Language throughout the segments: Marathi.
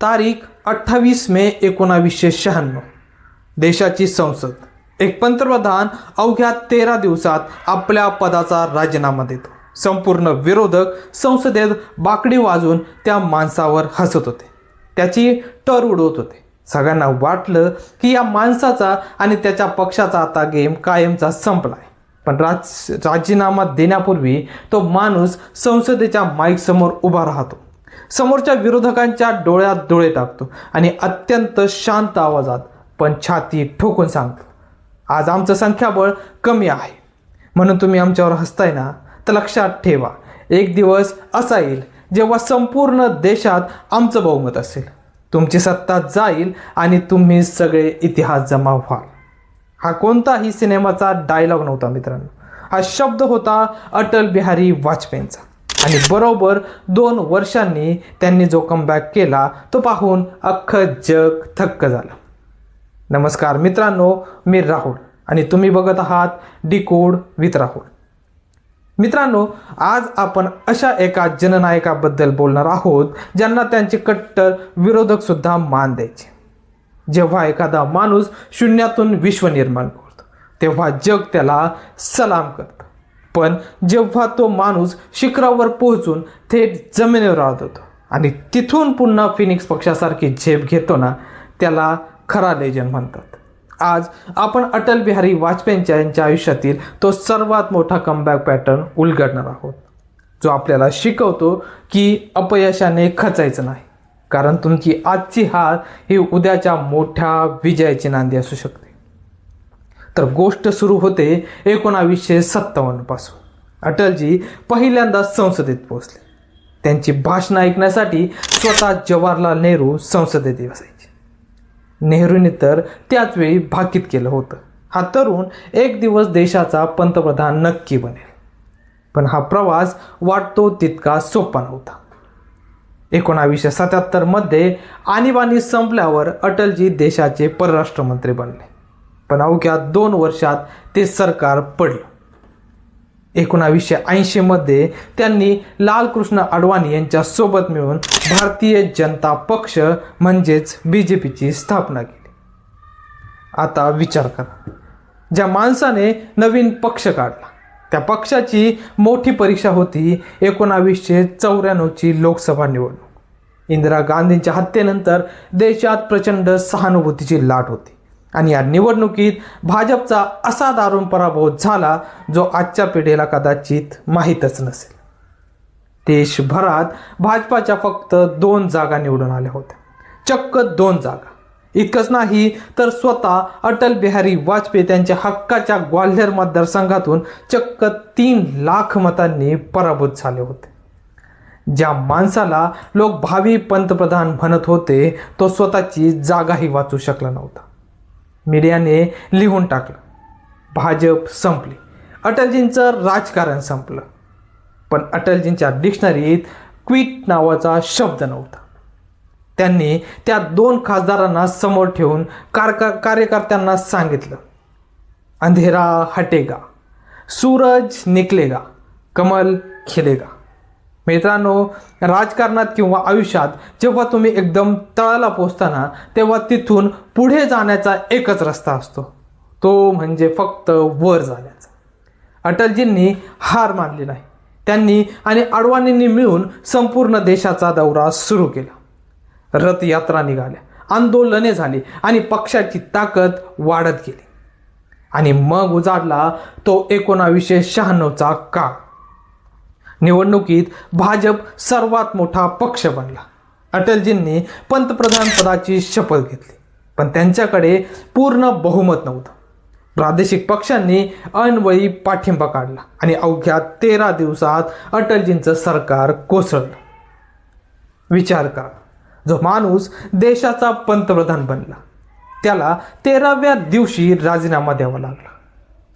तारीख 28 मे 1996. देशाची संसद. एक पंतप्रधान अवघ्या 13 दिवसात आपल्या पदाचा राजीनामा देतो. संपूर्ण विरोधक संसदेत बाकडी वाजून त्या माणसावर हसत होते, त्याची टर उडवत होते. सगळ्यांना वाटलं की या माणसाचा आणि त्याच्या पक्षाचा आता गेम कायमचा संपलाय. पण राजीनामा देण्यापूर्वी तो माणूस संसदेच्या माईक समोर उभा राहतो, समोरच्या विरोधकांच्या डोळ्यात डोळे टाकतो आणि अत्यंत शांत आवाजात पण छाती ठोकून सांगतो, आज आमचं संख्याबळ कमी आहे म्हणून तुम्ही आमच्यावर हसताय ना, तर लक्षात ठेवा, एक दिवस असा येईल जेव्हा संपूर्ण देशात आमचं बहुमत असेल, तुमची सत्ता जाईल आणि तुम्ही सगळे इतिहास जमा व्हाल. हा कोणताही सिनेमाचा डायलॉग नव्हता मित्रांनो, हा शब्द होता अटल बिहारी वाजपेयींचा. आणि बरोबर 2 वर्षांनी त्यांनी जो कमबॅक केला तो पाहून अख्खं जग थक्क झालं. नमस्कार मित्रांनो, मी राहुल आणि तुम्ही बघत आहात डिकोड विथ राहुल. मित्रांनो, आज आपण अशा एका जननायकाबद्दल बोलणार आहोत ज्यांना त्यांचे कट्टर विरोधक सुद्धा मान द्यायचे. जेव्हा एखादा माणूस शून्यातून विश्व निर्माण करतो तेव्हा जग त्याला सलाम करतं, पण जेव्हा तो माणूस शिखरावर पोहोचून थेट जमिनीवर आदळतो आणि तिथून पुन्हा फिनिक्स पक्षासारखी झेप घेतो ना, त्याला खरा लेजंड म्हणतात. आज आपण अटल बिहारी वाजपेयींच्या यांच्या आयुष्यातील तो सर्वात मोठा कमबॅक पॅटर्न उलगडणार आहोत, जो आपल्याला शिकवतो की अपयशाने खचायचं नाही, कारण तुमची आजची हार ही उद्याच्या मोठ्या विजयाची नांदी असू शकते. तर गोष्ट सुरू होते 1957 पासून. अटलजी पहिल्यांदा संसदेत पोहोचले. त्यांची भाषणं ऐकण्यासाठी स्वतः जवाहरलाल नेहरू संसदेत बसायचे. नेहरूंनी तर त्याच वेळी भाकीत केलं होतं, हा तरुण एक दिवस देशाचा पंतप्रधान नक्की बनेल. पण हा प्रवास वाटतो तितका सोपा नव्हता. 1977 मध्ये आणीबाणी संपल्यावर अटलजी देशाचे परराष्ट्र मंत्री बनले, पण अवघ्या 2 वर्षात ते सरकार पडलं. 1980 मध्ये त्यांनी लालकृष्ण अडवाणी यांच्या सोबत मिळून भारतीय जनता पक्ष म्हणजेच BJPची स्थापना केली. आता विचार करा, ज्या माणसाने नवीन पक्ष काढला त्या पक्षाची मोठी परीक्षा होती 1994ची लोकसभा निवडणूक. इंदिरा गांधींच्या हत्येनंतर देशात प्रचंड सहानुभूतीची लाट होती आणि या निवडणुकीत भाजपचा असा दारुण पराभव झाला जो आजच्या पिढीला कदाचित माहीतच नसेल. देशभरात भाजपाच्या फक्त 2 जागा निवडून आल्या होत्या, चक्क 2 जागा. इतकंच नाही तर स्वतः अटल बिहारी वाजपेयी त्यांच्या हक्काच्या ग्वाल्हेर मतदारसंघातून चक्क 3 लाख मतांनी पराभूत झाले होते. ज्या माणसाला लोक भावी पंतप्रधान म्हणत होते तो स्वतःची जागाही वाचू शकला नव्हता. मीडियाने लिहून टाकलं, भाजप संपली, अटलजींचं राजकारण संपलं. पण अटलजींच्या डिक्शनरीत क्विट नावाचा शब्द नव्हता. त्यांनी त्या 2 खासदारांना समोर ठेवून कार्यकर्त्यांना सांगितलं, अंधेरा हटेगा, सूरज निकलेगा, कमल खिलेगा. मित्रांनो, राजकारणात किंवा आयुष्यात जेव्हा तुम्ही एकदम तळाला पोचताना तेव्हा तिथून पुढे जाण्याचा एकच रस्ता असतो, तो म्हणजे फक्त वर जाण्याचा. अटलजींनी हार मानली नाही. त्यांनी आणि अडवाणींनी मिळून संपूर्ण देशाचा दौरा सुरू केला. रथयात्रा निघाल्या, आंदोलने झाली आणि पक्षाची ताकद वाढत गेली. आणि मग उजाडला तो 1996चा काळ. निवडणुकीत भाजप सर्वात मोठा पक्ष बनला. अटलजींनी पंतप्रधान पदाची शपथ घेतली, पण त्यांच्याकडे पूर्ण बहुमत नव्हतं. प्रादेशिक पक्षांनी ऐनवेळी पाठिंबा काढला आणि अवघ्या 13 दिवसात अटलजींचं सरकार कोसळलं. विचार करा, जो माणूस देशाचा पंतप्रधान बनला त्याला 13व्या दिवशी राजीनामा द्यावा लागला.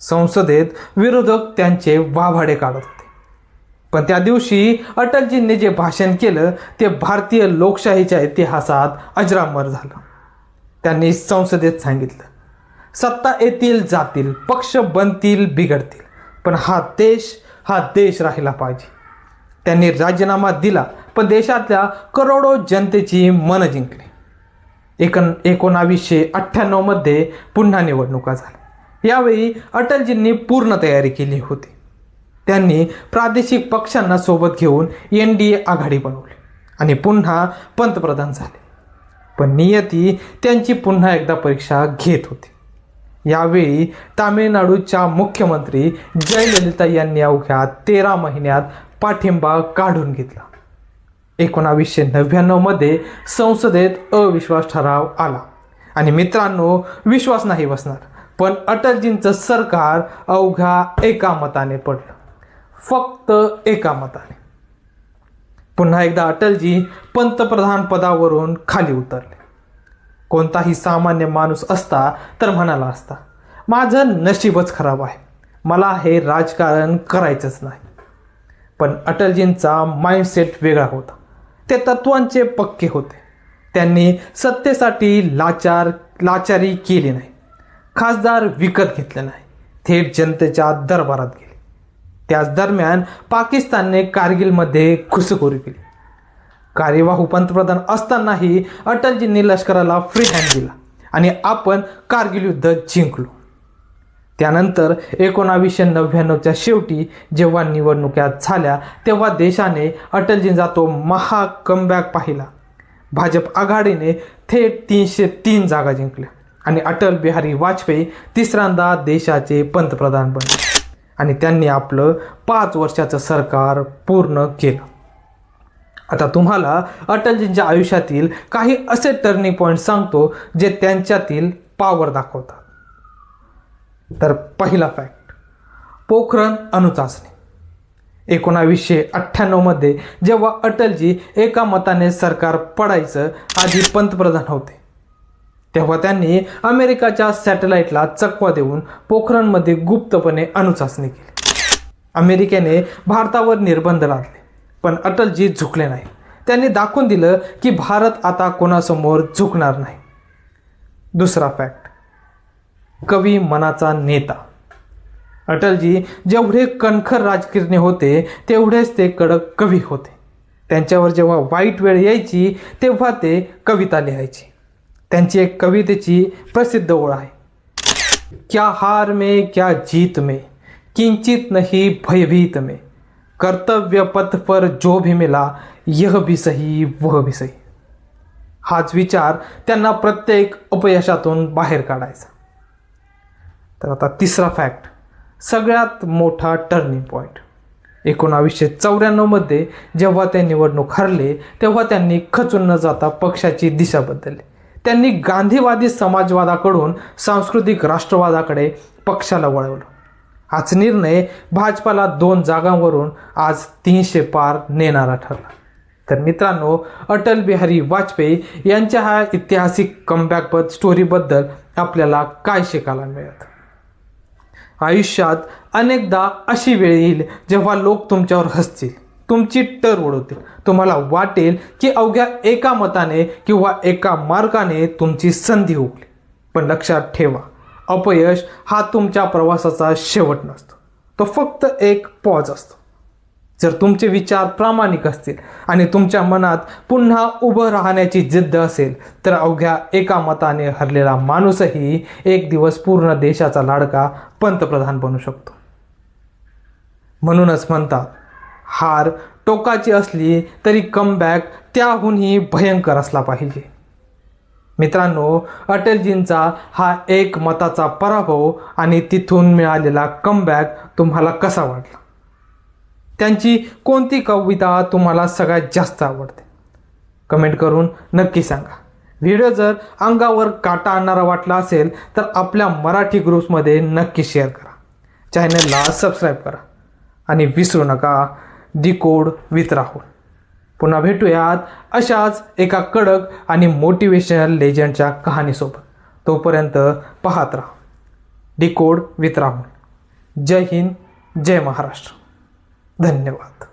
संसदेत विरोधक त्यांचे वाभाडे काढत होते, पण त्या दिवशी अटलजींनी जे भाषण केलं ते भारतीय लोकशाहीच्या इतिहासात अजरामर झालं. त्यांनी संसदेत सांगितलं, सत्ता येतील जातील, पक्ष बनतील बिघडतील, पण हा देश राहिला पाहिजे. त्यांनी राजीनामा दिला पण देशातल्या करोडो जनतेची मनं जिंकली. 1998 मध्ये पुन्हा निवडणुका झाल्या. यावेळी अटलजींनी पूर्ण तयारी केली होती. त्यांनी प्रादेशिक पक्षांना सोबत घेऊन NDA आघाडी बनवली आणि पुन्हा पंतप्रधान झाले. पण नियती त्यांची पुन्हा एकदा परीक्षा घेत होती. यावेळी तामिळनाडूच्या मुख्यमंत्री जयललिता यांनी अवघ्या 13 महिन्यात पाठिंबा काढून घेतला. 1999 मध्ये संसदेत अविश्वास ठराव आला आणि मित्रांनो, विश्वास नाही बसणार, पण अटलजींचं सरकार अवघ्या एका मताने पडलं. फक्त एका मताने. पुन्हा एकदा अटलजी पंतप्रधान पदावरून खाली उतरले. कोणताही सामान्य माणूस असता तर म्हणाला असता, माझं नशीबच खराब आहे, मला हे राजकारण करायचंच नाही. पण अटलजींचा माइंडसेट वेगळा होता. ते तत्वांचे पक्के होते. त्यांनी सत्तेसाठी लाचारी केली नाही. खासदार विकत घेतले नाही. थेट जनतेच्या दरबारात गेले. त्याच दरम्यान पाकिस्तानने कारगिलमध्ये घुसखोरी केली. कार्यवाहू पंतप्रधान असतानाही अटलजींनी लष्कराला फ्री हँड दिला आणि आपण कारगिल युद्ध जिंकलो. त्यानंतर 1999च्या शेवटी जेव्हा निवडणुका झाल्या तेव्हा देशाने अटलजींचा तो महा कमबॅक पाहिला. भाजप आघाडीने थेट 303 जागा जिंकल्या आणि अटल बिहारी वाजपेयी तिसऱ्यांदा देशाचे पंतप्रधान बनले आणि त्यांनी आपलं 5 वर्षाचं सरकार पूर्ण केलं. आता तुम्हाला अटलजींच्या आयुष्यातील काही असे टर्निंग पॉईंट सांगतो जे त्यांच्यातील पॉवर दाखवतात. तर पहिला फॅक्ट, पोखरण अणुचाचणी. 1998 मध्ये जेव्हा अटलजी एका मताने सरकार पडायचं आधी पंतप्रधान होते, तेव्हा त्यांनी अमेरिकाच्या सॅटेलाइटला चकवा देऊन पोखरणमध्ये गुप्तपणे अणुचाचणी केली. अमेरिकेने भारतावर निर्बंध लादले, पण अटलजी झुकले नाही. त्यांनी दाखवून दिलं की भारत आता कोणासमोर झुकणार नाही. दुसरा फॅक्ट, कवी मनाचा नेता. अटलजी जेवढे कणखर राजकारणी होते तेवढेच ते कडक कवी होते. त्यांच्यावर जेव्हा वाईट वेळ यायची तेव्हा ते कविता लिहायचे. त्यांची एक कवितेची प्रसिद्ध ओळ आहे, क्या हार में क्या जीत में, किंचित नहीं भयभीत में, कर्तव्य पथ पर जो भी मिला यह भी सही वह भी सही. हाच विचार त्यांना प्रत्येक अपयशातून बाहेर काढायचा. तर आता तिसरा फॅक्ट, सगळ्यात मोठा टर्निंग पॉईंट. 1994 मध्ये जेव्हा ते निवडणूक हरले तेव्हा त्यांनी खचून न जाता पक्षाची दिशा बदलली. त्यांनी गांधीवादी समाजवादाकडून सांस्कृतिक राष्ट्रवादाकडे पक्षाला वळवलं. हाच निर्णय भाजपाला 2 जागांवरून आज 300 पार नेणारा ठरला. तर मित्रांनो, अटल बिहारी वाजपेयी यांच्या ह्या ऐतिहासिक कमबॅक स्टोरीबद्दल आपल्याला काय शिकायला मिळतं? आयुष्यात अनेकदा अशी वेळ येईल जेव्हा लोक तुमच्यावर हसतील, तुमची टर उडवतील. तुम्हाला वाटेल की अवघ्या एका मताने किंवा एका मार्गाने तुमची संधी हुकली. पण लक्षात ठेवा, अपयश हा तुमच्या प्रवासाचा शेवट नसतो, तो फक्त एक पॉज असतो. जर तुमचे विचार प्रामाणिक असतील आणि तुमच्या मनात पुन्हा उभं राहण्याची जिद्द असेल तर अवघ्या एका मताने हरलेला माणूसही एक दिवस पूर्ण देशाचा लाडका पंतप्रधान बनू शकतो. म्हणूनच म्हणतात, हार टोकाची असली तरी कमबॅक त्याहूनही भयंकर असला पाहिजे. मित्रांनो, अटलजींचा हा एक मताचा पराभव आणि तिथून मिळालेला कमबॅक तुम्हाला कसा वाटला? त्यांची कोणती कविता तुम्हाला सगळ्यात जास्त आवडते? कमेंट करून नक्की सांगा. व्हिडिओ जर अंगावर काटा आणणारा वाटला असेल तर आपल्या मराठी ग्रुप्समध्ये नक्की शेअर करा. चॅनलला सबस्क्राईब करा आणि विसरू नका डिकोड विथ राहुल. पुन्हा भेटूयात अशाच एका कडक आणि मोटिवेशनल लेजंडच्या कहाणीसोबत. तोपर्यंत पाहत राहा डिकोड विथ राहुल. जय हिंद, जय महाराष्ट्र. धन्यवाद.